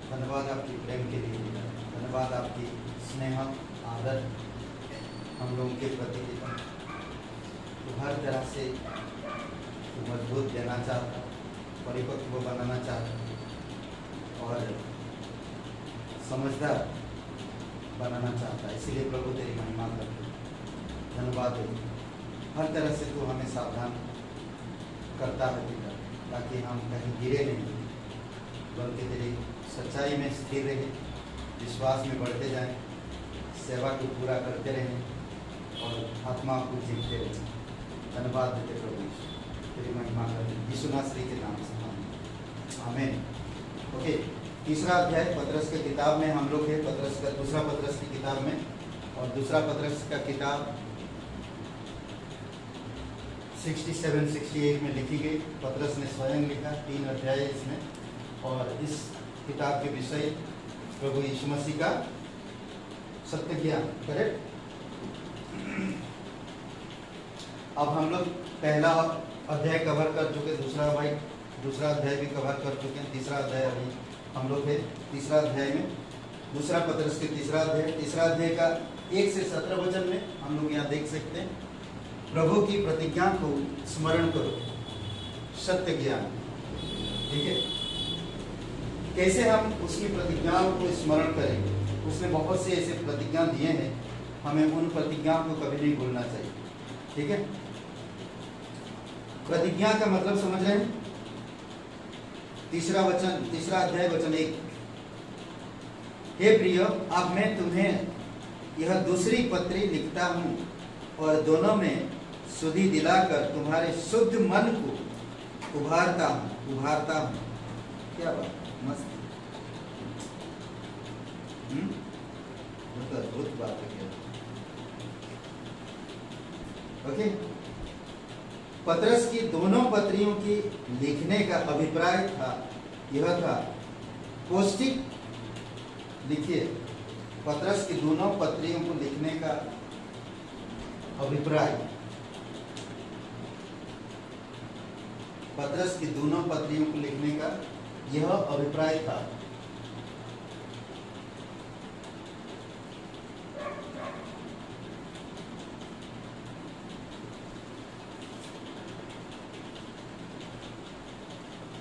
धन्यवाद आपकी प्रेम के लिए, धन्यवाद आपकी स्नेह आदर हम लोगों के प्रति पिता। तो हर तरह से तो मजबूत देना चाहता, परिपक्व बनाना चाहता और समझदार बनाना चाहता, इसीलिए प्रभु तेरी महिमा करते। धन्यवाद है, हर तरह से तू हमें सावधान करता है पिता, ताकि हम कहीं गिरे नहीं, बल्कि तेरी सच्चाई में स्थिर रहे, विश्वास में बढ़ते जाएं, सेवा को पूरा करते रहें और आत्मा को जीतते रहें। धन्यवाद देते प्रभु, तेरी महिमा करते यीशु नासरी के नाम से आमीन। ओके, तीसरा अध्याय पतरस के किताब में हम लोग हैं, पतरस का दूसरा पतरस की किताब में, और दूसरा पतरस का किताब 67-68 में लिखी गई। पतरस ने स्वयं लिखा, 3 अध्याय इसमें, और इस किताब के विषय प्रभु यीशु मसीह का सत्य ज्ञान। करेक्ट। अब हम लोग पहला अध्याय कवर कर चुके, दूसरा अध्याय भी कवर कर चुके हैं, तीसरा अध्याय अभी हम लोग है तीसरा अध्याय में, दूसरा पतरस के तीसरा अध्याय का 1 से 17 वचन में हम लोग यहाँ देख सकते हैं, प्रभु की प्रतिज्ञा को स्मरण करो, सत्य ज्ञान। ठीक है, कैसे हम उसकी प्रतिज्ञाओं को स्मरण करेंगे? उसने बहुत से ऐसे प्रतिज्ञा दिए हैं, हमें उन प्रतिज्ञाओं को कभी नहीं भूलना चाहिए। ठीक है, प्रतिज्ञा का मतलब समझ रहे हैं? तीसरा अध्याय वचन 1, हे प्रिय, अब मैं तुम्हें यह दूसरी पत्री लिखता हूँ और दोनों में शुद्धि दिलाकर तुम्हारे शुद्ध मन को उभारता हूँ। क्या बात, मस्त, तो अद्भुत बात है। ओके, पतरस की दोनों पत्रियों की लिखने का अभिप्राय यह था, पौष्टिक लिखिए। पतरस की दोनों पत्रियों को लिखने का अभिप्राय, पतरस की दोनों पत्रियों को लिखने का यह अभिप्राय था।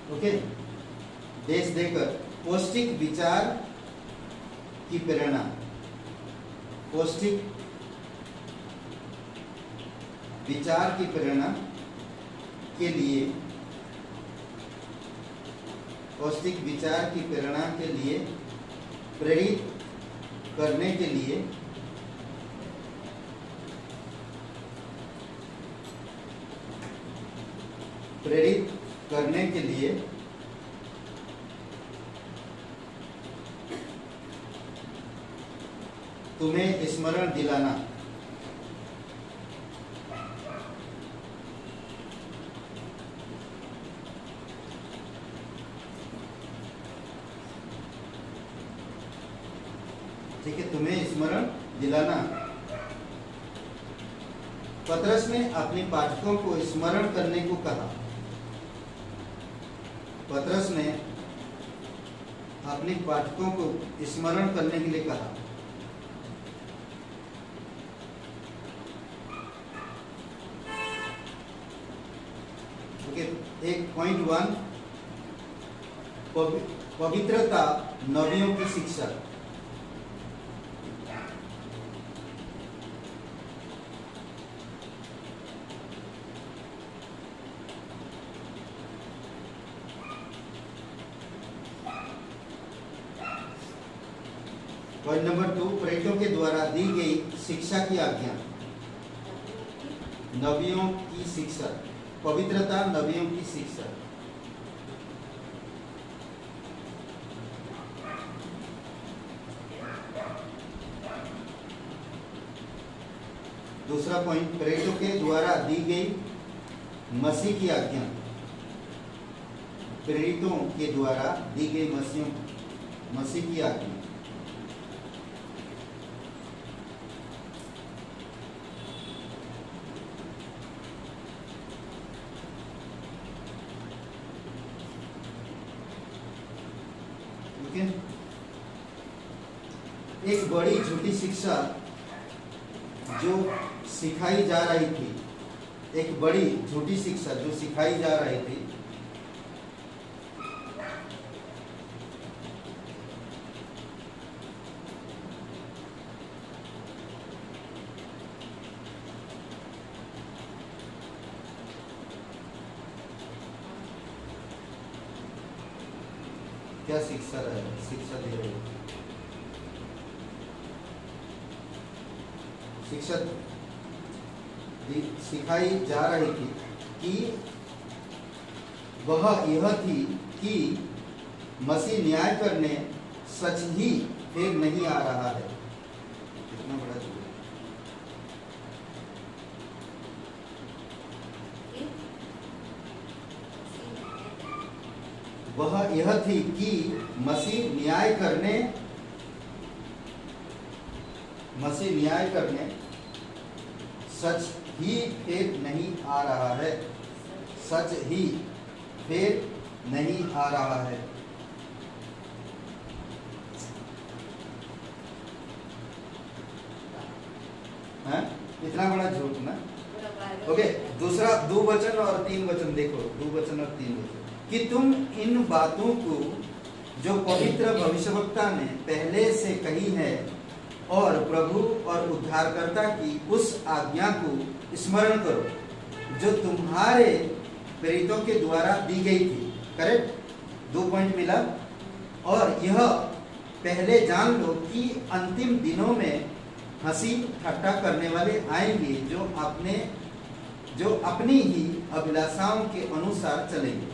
ओके, देश देकर पौष्टिक विचार की प्रेरणा, पौष्टिक विचार की प्रेरणा के लिए, पौष्टिक विचार की प्रेरणा के लिए, प्रेरित करने के लिए, प्रेरित करने के लिए तुम्हें स्मरण दिलाना, ठीक है, तुम्हें स्मरण दिलाना। पतरस ने अपने पाठकों को स्मरण करने को कहा। पतरस ने अपने पाठकों को स्मरण करने के लिए कहा। एक पॉइंट 1, पवित्रता नबियों की शिक्षा। पॉइंट नंबर 2, प्रेरितों के द्वारा दी गई शिक्षा की आज्ञा। नबियों की शिक्षा, पवित्रता नबियों की शिक्षा। दूसरा पॉइंट, प्रेरितों के द्वारा दी गई मसीह की आज्ञा। प्रेरितों के द्वारा दी गई मसीह की आज्ञा। ठीक है। एक बड़ी झूठी शिक्षा जो सिखाई जा रही थी, एक बड़ी झूठी शिक्षा जो सिखाई जा रही थी, क्या शिक्षा दे रहे हो? शिक्षा सिखाई जा रही थी कि वह यह थी कि मसीह न्याय करने सच ही फिर नहीं आ रहा है। कितना बड़ा झूठ। वह यह थी कि मसीह न्याय करने सच ही फिर नहीं आ रहा है। सच ही फिर नहीं आ रहा है। हाँ? इतना बड़ा झूठ ना। ओके, दूसरा 2 वचन और 3 वचन देखो। 2 वचन और 3 वचन कि तुम इन बातों को जो पवित्र भविष्यवक्ता ने पहले से कही है और प्रभु और उद्धारकर्ता की उस आज्ञा को स्मरण करो जो तुम्हारे प्रेरितों के द्वारा दी गई थी। करेक्ट, 2 पॉइंट मिला। और यह पहले जान लो कि अंतिम दिनों में हंसी ठट्टा करने वाले आएंगे जो अपनी ही अभिलाषाओं के अनुसार चलेंगे।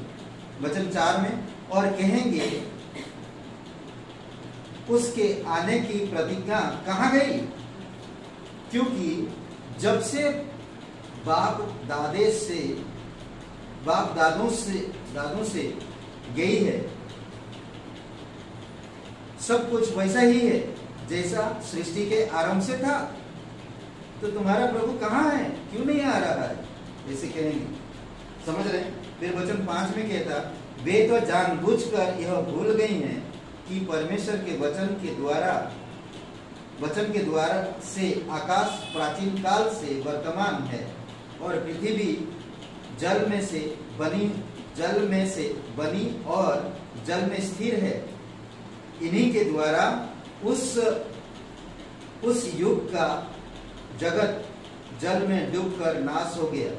वचन 4 में, और कहेंगे उसके आने की प्रतिज्ञा कहाँ गई, क्योंकि जब से बाप दादों से गई है, सब कुछ वैसा ही है जैसा सृष्टि के आरंभ से था। तो तुम्हारा प्रभु कहाँ है, क्यों नहीं आ रहा है, ऐसे कहेंगे। समझ रहे? फिर वचन 5 में कहता, वे तो जानबूझकर यह भूल गई हैं कि परमेश्वर के वचन के द्वारा से आकाश प्राचीन काल से वर्तमान है और पृथ्वी जल में से बनी और जल में स्थिर है। इन्हीं के द्वारा उस युग का जगत जल में डूबकर नाश हो गया,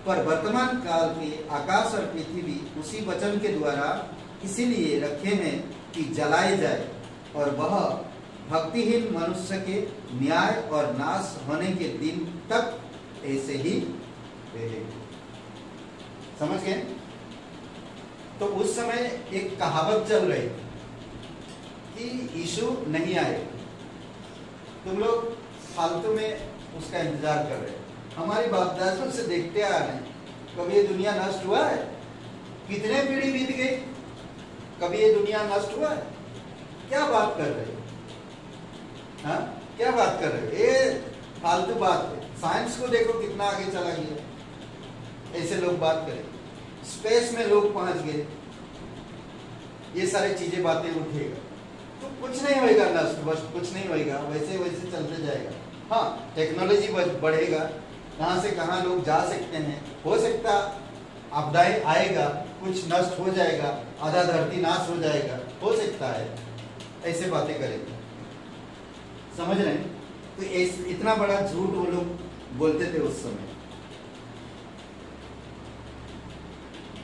पर वर्तमान काल के आकाश और पृथ्वी उसी वचन के द्वारा इसीलिए रखे हैं कि जलाए जाए, और वह भक्तिहीन मनुष्य के न्याय और नाश होने के दिन तक ऐसे ही रहेगा। समझ गए? तो उस समय एक कहावत चल रही कि यीशु नहीं आए, तुम लोग फालतू में उसका इंतजार कर रहे हैं। हमारी बाप दादों से देखते आ रहे हैं, कभी ये दुनिया नष्ट हुआ है? कितने पीढ़ी बीत गई, कभी ये दुनिया नष्ट हुआ है? क्या बात कर रहे हो? हाँ, क्या बात कर रहे हो? ये फालतू बात है। साइंस को देखो कितना आगे चला गया, ऐसे लोग बात करें। स्पेस में लोग पहुंच गए, ये सारी चीजें बातें उठेगा तो कुछ नहीं होएगा नष्ट, बस कुछ नहीं होएगा, वैसे वैसे चलते जाएगा। हाँ, टेक्नोलॉजी बढ़ेगा, कहाँ से कहाँ लोग जा सकते हैं, हो सकता आपदाएं आएगा, कुछ नष्ट हो जाएगा, आधा धरती नाश हो जाएगा, हो सकता है, ऐसे बातें करेंगे। समझ रहे हैं? तो इतना बड़ा झूठ वो लोग बोलते थे उस समय।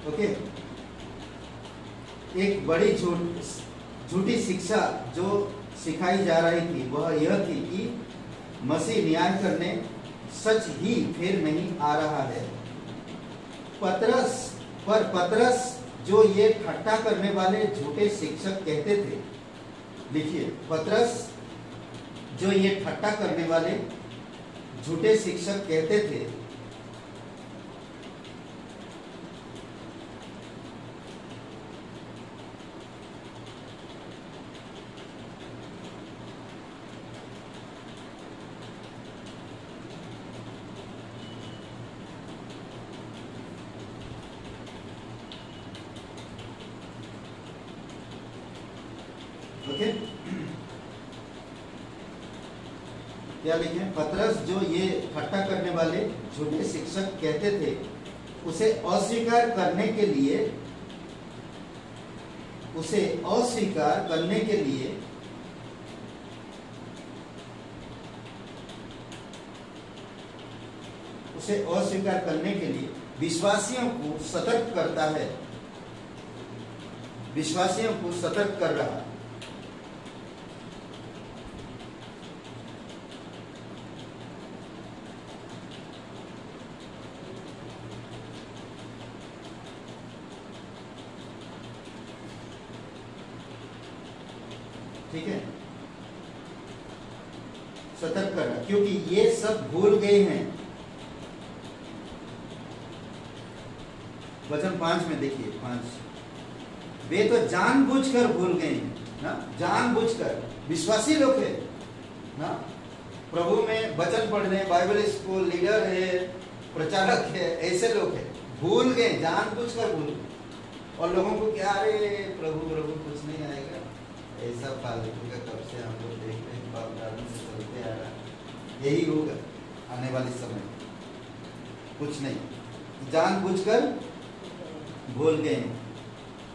ओके, एक बड़ी झूठी शिक्षा जो सिखाई जा रही थी वह यह थी कि मसीह न्याय करने सच ही फिर नहीं आ रहा है। पतरस जो ये ठट्टा करने वाले झूठे शिक्षक कहते थे, लिखिए, पतरस जो ये ठट्टा करने वाले झूठे शिक्षक कहते थे, ओके, क्या लिखे? पतरस जो ये ठट्टा करने वाले झूठे शिक्षक कहते थे, उसे अस्वीकार करने के लिए उसे अस्वीकार करने के लिए विश्वासियों को सतर्क करता है, विश्वासियों को सतर्क कर रहा है। ठीक है, सतर्क कर रहा, क्योंकि ये सब भूल गए हैं। वचन 5 में देखिए, 5, वे तो जानबूझकर भूल गए हैं ना, जानबूझकर। विश्वासी लोग है ना, प्रभु में वचन पढ़ रहे हैं, बाइबल स्कूल लीडर है, प्रचारक है, ऐसे लोग हैं, भूल गए, जानबूझकर भूल गए। और लोगों को क्या, अरे प्रभु प्रभु कुछ नहीं आएगा, ऐसा फालतू का कब से हम लोग देख रहे हैं, बाप दादा से चलते आ रहा, यही होगा आने वाले समय, कुछ नहीं। जानबूझकर भूल गए,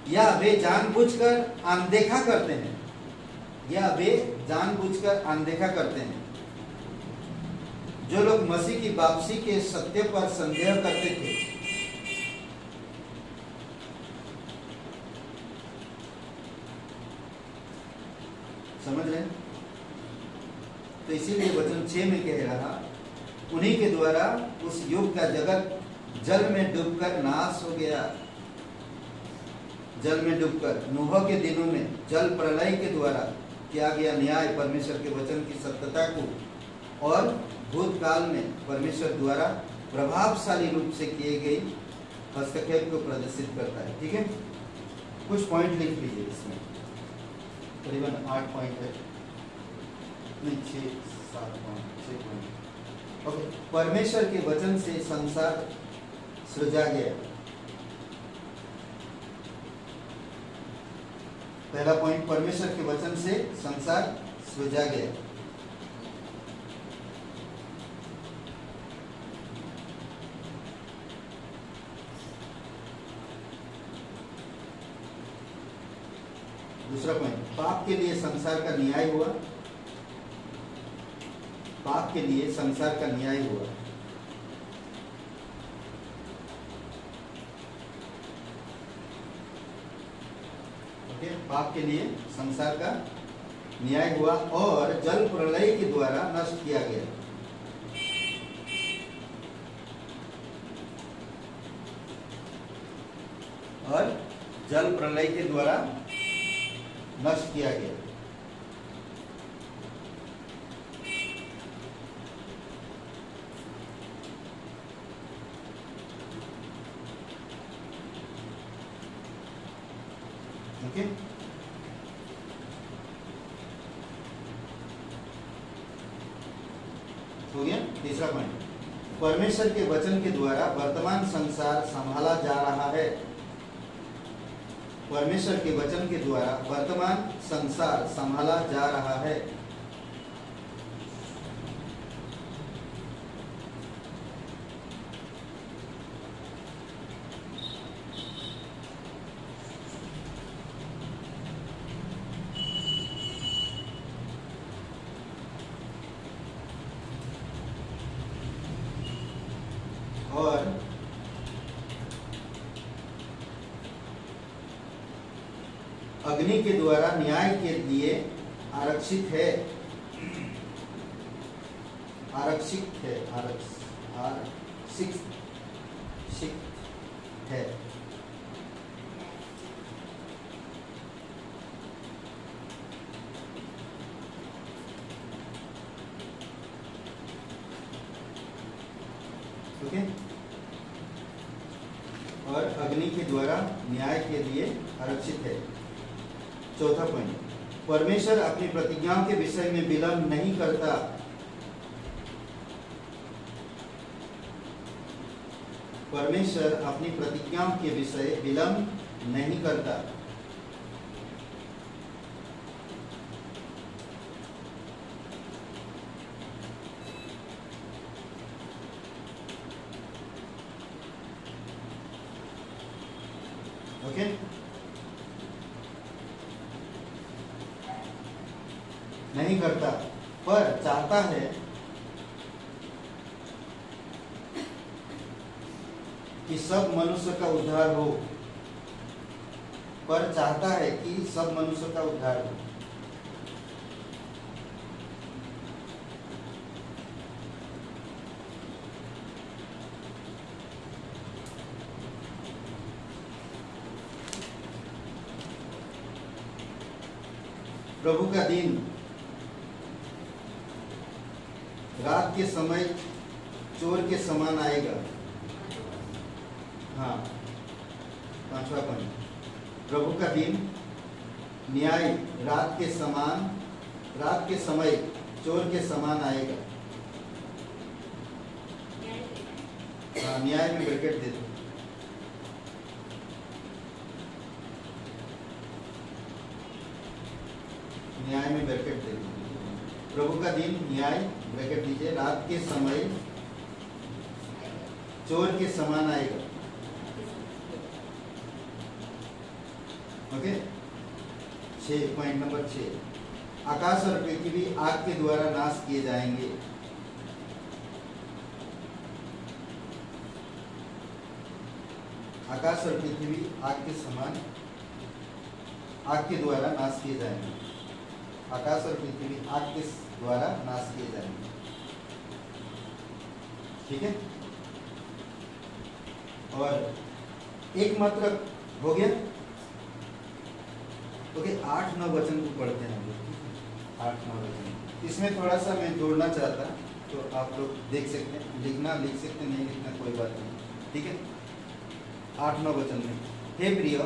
या वे जानबूझकर अनदेखा करते हैं, या वे जानबूझकर अनदेखा करते हैं। जो लोग मसीह की वापसी के सत्य पर संदेह करते थे, समझ रहे हैं? तो इसीलिए वचन 6 में कह रहा, उन्हीं के द्वारा उस युग का जगत जल में डूबकर नाश हो गया। जल में डूबकर, नूह के दिनों में जल प्रलय के द्वारा किया गया न्याय परमेश्वर के वचन की सत्यता को और भूतकाल में परमेश्वर द्वारा प्रभावशाली रूप से किए गए हस्तक्षेप को प्रदर्शित करता है। ठीक है, कुछ पॉइंट लिख लीजिए इसमें, करीबन 8 पॉइंट है, नहीं 6-7 पॉइंट, 6 पॉइंट। ओके, परमेश्वर के वचन से संसार सृजा गया। पहला पॉइंट, परमेश्वर के वचन से संसार सृजा गया। दूसरा पॉइंट, पाप के लिए संसार का न्याय हुआ। पाप के लिए संसार का न्याय हुआ। पाप के लिए संसार का न्याय हुआ और जल प्रलय के द्वारा नष्ट किया गया। और जल प्रलय के द्वारा नष्ट किया गया। ओके, हो गया। तीसरा पॉइंट, परमेश्वर के वचन के द्वारा वर्तमान संसार संभाला जा रहा है। परमेश्वर के वचन के द्वारा वर्तमान संसार संभाला जा रहा है। और अग्नि के द्वारा न्याय के लिए आरक्षित है। आरक्षित है, आरक्षित है। ओके, और अग्नि के द्वारा न्याय के लिए आरक्षित है। चौथा पॉइंट, परमेश्वर अपनी प्रतिज्ञाओं के विषय में विलंब नहीं करता। परमेश्वर अपनी प्रतिज्ञाओं के विषय विलंब नहीं करता। नहीं करता, पर चाहता है कि सब मनुष्य का उद्धार हो, पर चाहता है कि सब मनुष्य का उद्धार हो। प्रभु का दिन रात के समय चोर के समान आएगा। हाँ, 5वां पॉइंट, प्रभु का दिन न्याय रात के समय चोर के समान आएगा। हाँ, न्याय में ब्रैकेट दे दो। न्याय में ब्रैकेट दे दो। प्रभु का दिन न्याय ब्रैकेट दीजिए, रात के समय चोर के समान आएगा। ओके, 6 पॉइंट नंबर 6, आकाश और पृथ्वी आग के द्वारा नाश किए जाएंगे। आकाश और पृथ्वी आग के समान, आग के द्वारा नाश किए जाएंगे। आकाश और पृथ्वी आग के द्वारा नाश किए जाएंगे। ठीक है, और एक मात्र हो गया। ओके, 8-9 वचन को पढ़ते हैं हम लोग। 8-9 वचन, इसमें थोड़ा सा मैं जोड़ना चाहता, तो आप लोग देख सकते हैं, लिखना लिख सकते हैं, नहीं लिखना कोई बात नहीं। ठीक है, 8-9 वचन में, हे प्रिय,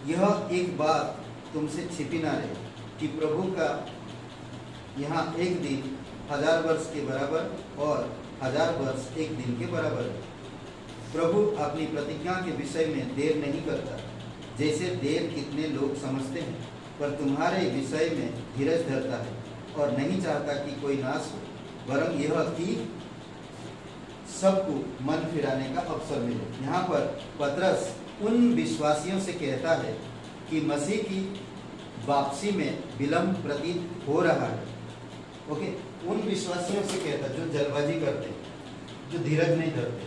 यह एक बात तुमसे छिपी ना रहे कि प्रभु का यहाँ एक दिन 1000 वर्ष के बराबर और 1000 वर्ष एक दिन के बराबर है। प्रभु अपनी प्रतिज्ञा के विषय में देर नहीं करता, जैसे देर कितने लोग समझते हैं, पर तुम्हारे विषय में धीरज धरता है और नहीं चाहता कि कोई नाश हो, वरन यह कि सबको मन फिराने का अवसर मिले। यहाँ पर पतरस उन विश्वासियों से कहता है कि मसीह की वापसी में विलंब प्रतीत हो रहा है। ओके, उन विश्वासियों से कहता जो जल्दबाजी करते, जो धीरज नहीं धरते,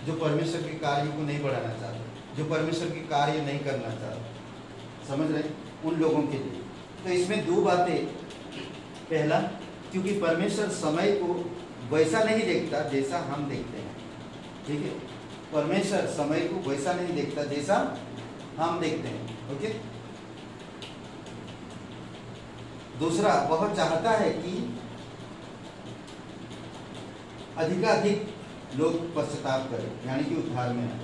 जो परमेश्वर के कार्य को नहीं बढ़ाना चाहते, जो परमेश्वर के कार्य नहीं करना चाहते, समझ रहे, उन लोगों के लिए। तो इसमें 2 बातें। पहला, क्योंकि परमेश्वर समय को वैसा नहीं देखता जैसा हम देखते हैं। ठीक है, परमेश्वर समय को वैसा नहीं देखता जैसा हम देखते हैं। ओके, दूसरा, वह चाहता है कि अधिकाधिक लोग पश्चाताप करें, यानी कि उद्धार में आए।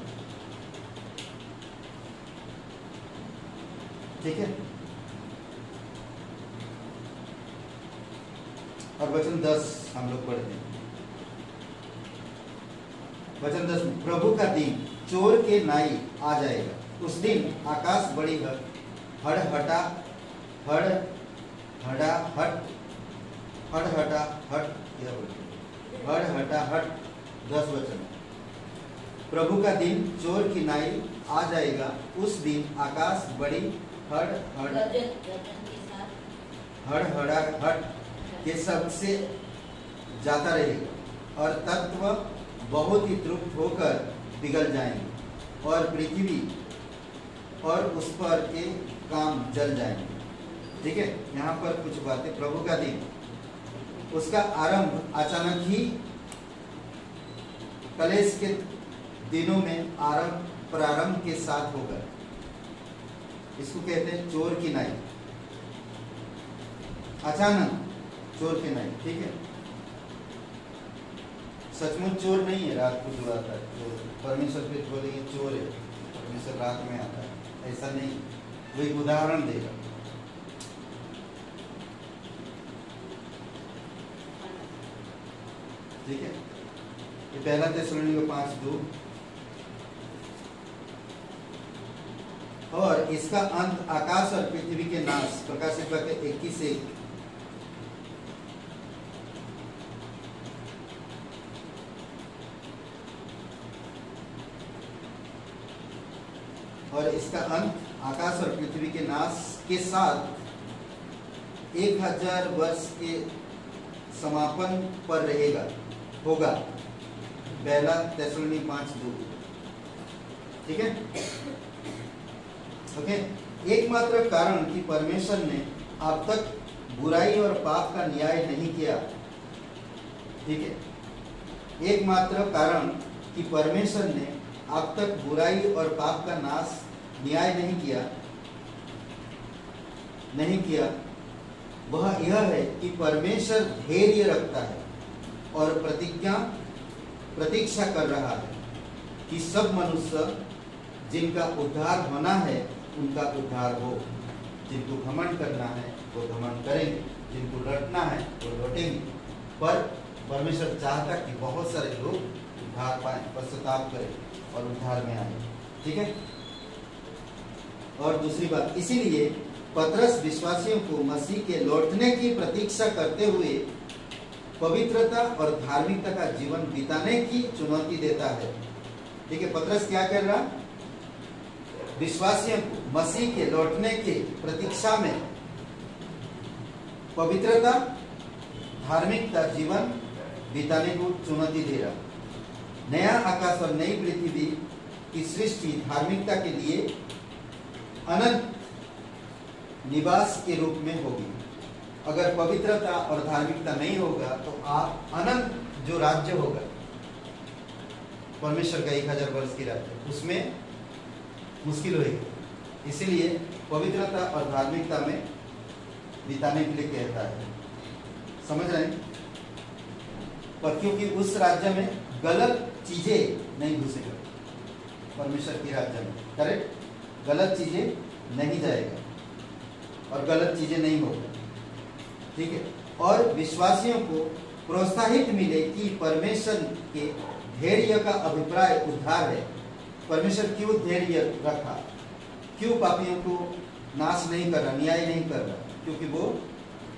ठीक है, और वचन 10 हम लोग पढ़ते हैं। वचन 10 में, प्रभु का दिन चोर के नाई आ जाएगा। उस दिन आकाश बड़ी हड़हटा हट 10 वचन। प्रभु का दिन चोर की नाई आ जाएगा। उस दिन आकाश बड़ी हड़हड़ाहट के सबसे जाता रहेगा और तत्व बहुत ही तृप्त होकर पिघल जाएंगे और पृथ्वी और उस पर के काम जल जाएंगे। ठीक है, यहाँ पर कुछ बातें। प्रभु का दिन, उसका आरंभ अचानक ही कलेश के दिनों में प्रारंभ के साथ होगा। इसको कहते हैं चोर की नाई, अचानक चोर की नाई। ठीक है, सचमुच चोर नहीं है रात को जो आता है चोर, परमेश्वर पे बोलेंगे चोर है, परमेश्वर रात में आता है, ऐसा नहीं। वो एक उदाहरण देगा। ठीक है, ये पहला थिस्सलुनीके 5:2। और इसका अंत आकाश और पृथ्वी के नाश, प्रकाशित वाक्य 21:1। और इसका अंत आकाश और पृथ्वी के नाश के साथ 1000 वर्ष के समापन पर रहेगा होगा। पहला थिस्सलुनी 5:2। ठीक है, ओके। एकमात्र कारण कि परमेश्वर ने अब तक बुराई और पाप का न्याय नहीं किया, ठीक है, एकमात्र कारण कि परमेश्वर ने अब तक बुराई और पाप का न्याय नहीं किया वह यह है कि परमेश्वर धैर्य रखता है और प्रतीक्षा कर रहा है कि सब मनुष्य जिनका उद्धार होना है उनका उद्धार हो। जिनको घमंड करना है वो घमंड करेंगे, जिनको लौटना है वो लौटेंगे। पर परमेश्वर चाहता कि बहुत सारे लोग उद्धार पाएं, पश्चाताप करें और उद्धार में आए। ठीक है। और दूसरी बात, इसीलिए पतरस विश्वासियों को मसीह के लौटने की प्रतीक्षा करते हुए पवित्रता और धार्मिकता का जीवन बिताने की चुनौती देता है। ठीक है, पतरस क्या कर रहा? विश्वासियों को मसीह के लौटने की प्रतीक्षा में पवित्रता, धार्मिकता जीवन बिताने को चुनौती दे रहा। नया आकाश और नई पृथ्वी की सृष्टि धार्मिकता के लिए अनंत निवास के रूप में होगी। अगर पवित्रता और धार्मिकता नहीं होगा तो आप अनंत जो राज्य होगा परमेश्वर का 1000 वर्ष की राज्य, उसमें मुश्किल होगी। इसीलिए पवित्रता और धार्मिकता में बिताने के लिए कहता है। समझ रहे हैं? पर क्योंकि उस राज्य में गलत चीजें नहीं घुसेगा, परमेश्वर की राज्य में, करेक्ट, गलत चीजें नहीं जाएगा और गलत चीजें नहीं होगा। ठीक है। और विश्वासियों को प्रोत्साहित मिले कि परमेश्वर के धैर्य का अभिप्राय उद्धार है। परमेश्वर क्यों धैर्य रखा? क्यों पापियों को नाश नहीं कर रहा, न्याय नहीं कर रहा? क्योंकि वो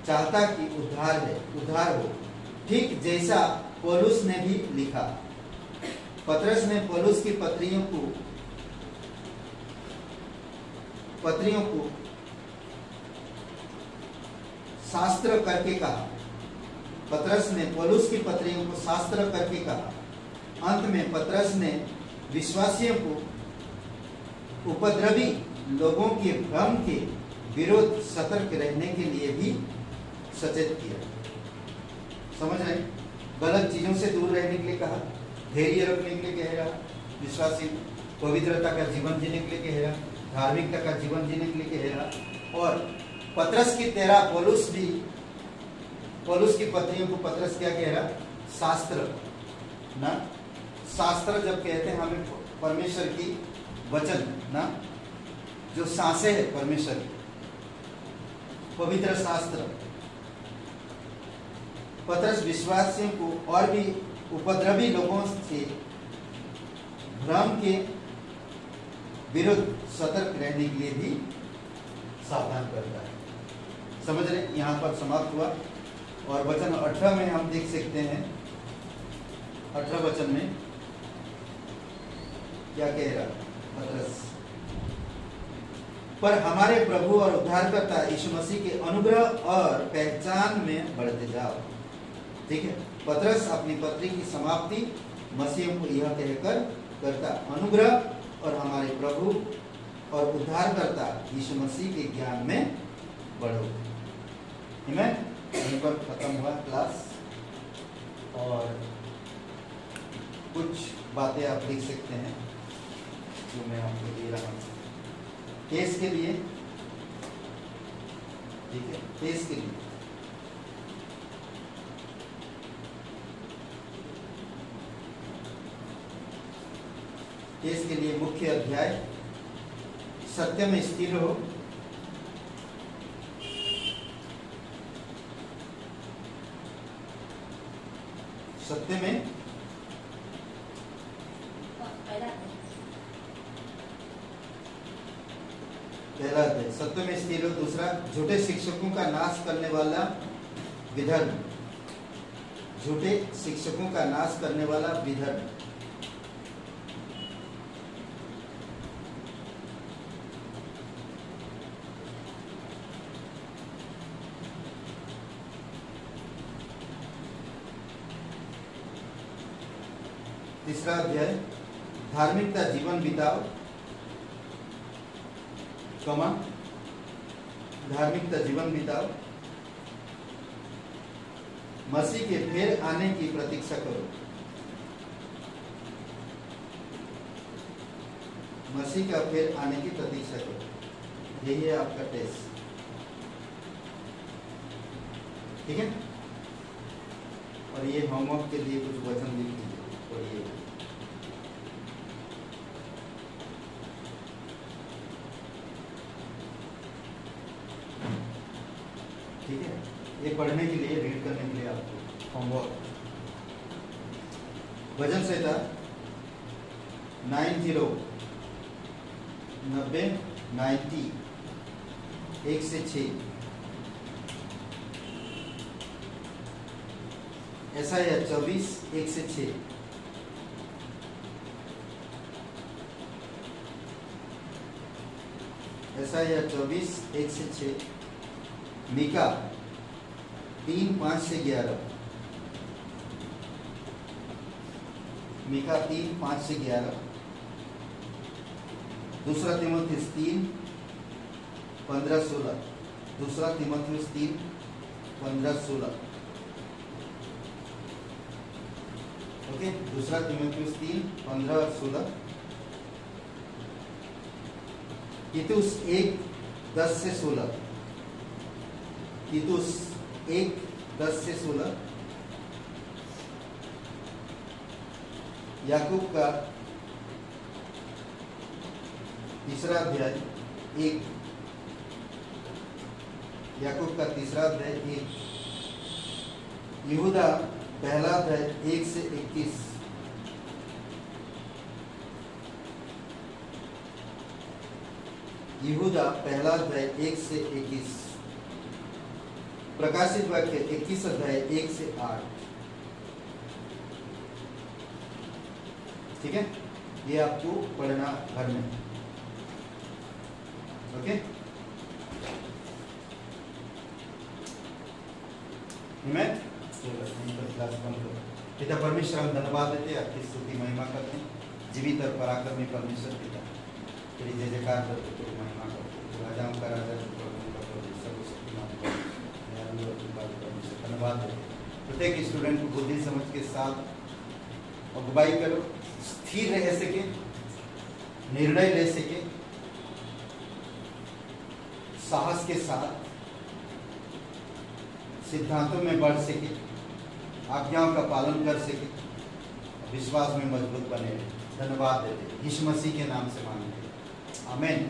चाहता कि उद्धार है, उद्धार हो। ठीक जैसा पौलुस ने भी लिखा। पतरस ने पौलुस की पत्रियों को शास्त्र करके कहा। पतरस ने पौलुस की पत्रियों को शास्त्र करके कहा। अंत में पतरस ने विश्वासियों को उपद्रवी लोगों के भ्रम के विरुद्ध सतर्क रहने के लिए भी सचेत किया। समझ रहे? गलत चीजों से दूर रहने के लिए कहा, धैर्य रखने के लिए कह रहा, विश्वासी पवित्रता का जीवन जीने के लिए कह रहा, धार्मिकता का जीवन जीने के लिए कह रहा। और पतरस की तरह पौलुस की पत्नियों को पतरस क्या कह रहा? शास्त्र ना, शास्त्र जब कहते हैं हमें परमेश्वर की वचन ना, जो सांसें है परमेश्वर की, पवित्र शास्त्र। पतरस विश्वासियों को और भी उपद्रवी लोगों से भ्रम के विरुद्ध सतर्क रहने के लिए भी सावधान करता है। समझ रहे? यहाँ पर समाप्त हुआ। और वचन 18 में हम देख सकते हैं, 18 वचन में क्या कह रहा पतरस? पर हमारे प्रभु और उद्धारकर्ता यीशु मसीह के अनुग्रह और पहचान में बढ़ते जाओ। ठीक है। पतरस अपनी पत्री की समाप्ति मसीह को यह कहकर करता, अनुग्रह और हमारे प्रभु और उद्धारकर्ता यीशु मसीह के ज्ञान में बढ़ो। आमीन। यहीं पर खत्म हुआ क्लास। और कुछ बातें आप लिख सकते हैं जो मैं आपको दे रहा हूँ केस के लिए। ठीक है, केस के लिए केस के लिए मुख्य अध्याय, सत्य में स्थिर हो, सत्य में पहला अध्याय, सत्य में स्थिर हो। दूसरा, झूठे शिक्षकों का नाश करने वाला विधर्म, झूठे शिक्षकों का नाश करने वाला विधर्म। तीसरा अध्याय धार्मिकता जीवन बिताओ, कमा धार्मिकता जीवन बिताओ, मसीह के फिर आने की प्रतीक्षा करो। मसीह का फिर आने की प्रतीक्षा करो, यही है आपका टेस्ट। ठीक है, और ये होमवर्क के लिए कुछ वचन लिख दीजिए, पढ़िए। ठीक है, ये पढ़ने के लिए, रीड करने के लिए आपको होमवर्क। वचन संहिता 90 1 से 6, यशायाह 24 1 से 6, यशायाह 24 1 से 6, मीका 3 5 से 11, मीका 3 5 से 11, दूसरा तीमुथियुस 3 15 16, दूसरा तीमुथियुस 3 15 16। ओके, दूसरा तीमुथियुस 3 15 और 16। तीतुस 1 10 से 16, तीतुस 1 10 से 16, याकूब का तीसरा अध्याय 1, याकूब का तीसरा अध्याय 1, यहूदा पहला अध्याय 1 से 21, यहूदा पहला अध्याय 1 से 21, प्रकाशित वाक्य 21 अध्याय 1 से 8। ठीक है, ये आपको पढ़ना घर में। ओके, पिता परमेश्वर, हम धन्यवाद देते, आपकी स्तुति महिमा करते हैं। जीवित और पराक्रमी परमेश्वर पिता, तेरी जय जयकार करते, तेरी महिमा करते, राजाओं का राजा, धन्यवाद देते। प्रत्येक स्टूडेंट को बुद्धि समझ के साथ अगुवाई करो, स्थिर रह सके, निर्णय ले सके, साहस के साथ सिद्धांतों में बढ़ सके, आज्ञाओं का पालन कर सके, विश्वास में मजबूत बने। धन्यवाद देते, यीशु मसीह के नाम से मांगते, आमीन।